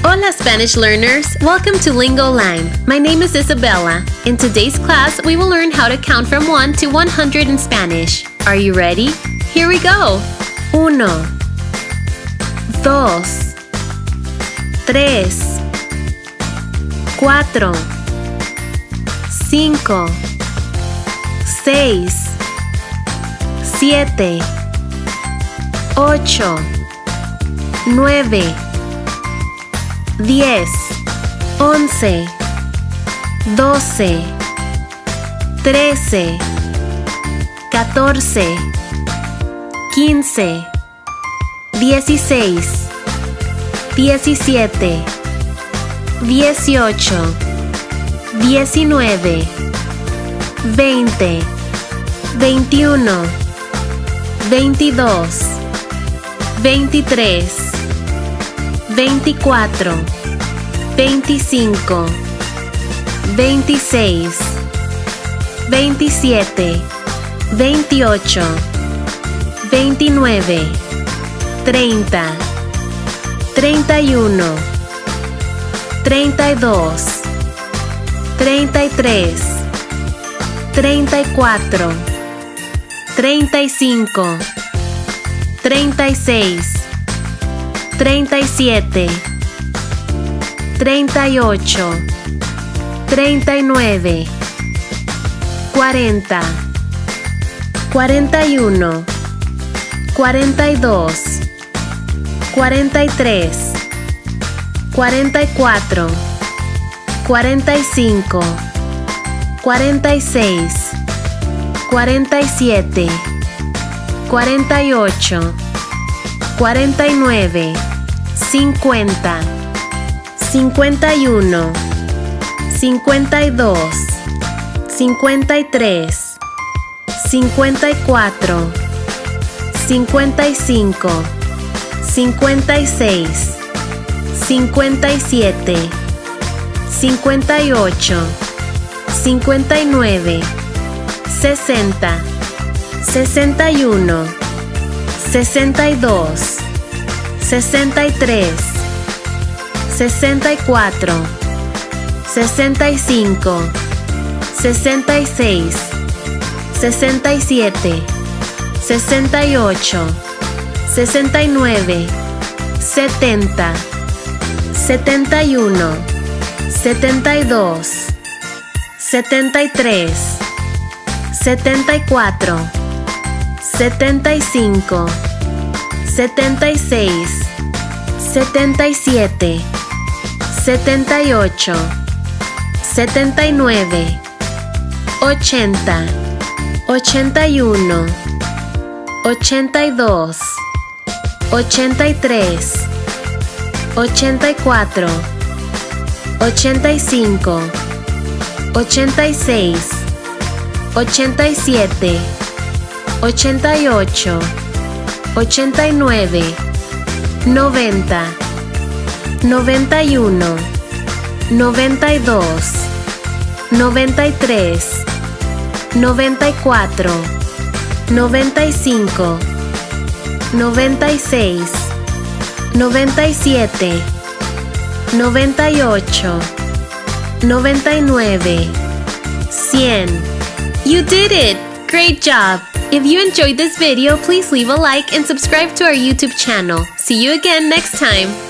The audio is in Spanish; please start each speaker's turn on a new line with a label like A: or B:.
A: Hola Spanish learners! Welcome to LingoLime. My name is Isabella. In today's class, we will learn how to count from 1 to 100 in Spanish. Are you ready? Here we go! 1 2 3 4 5 6 7 8 9 10 11 12 13 14 15 16 17 18 19 20 21 22 23 24 25 26 27 28 29 30 31 32 33 34 35 36 37 38 39 40 41 42 43 44 45 46 47 48 49 50 51 52 53 54 55 56 57 58 59 60 61 62 63 64 65 66 67 68 69 70 71 72 73 74 75 76 77 78 79 80 81 82 83 84 85 86 87 88 89 90 91 92 93 94 95 96 97 98 99 100. You did it! Great job! If you enjoyed this video, please leave a like and subscribe to our YouTube channel. See you again next time!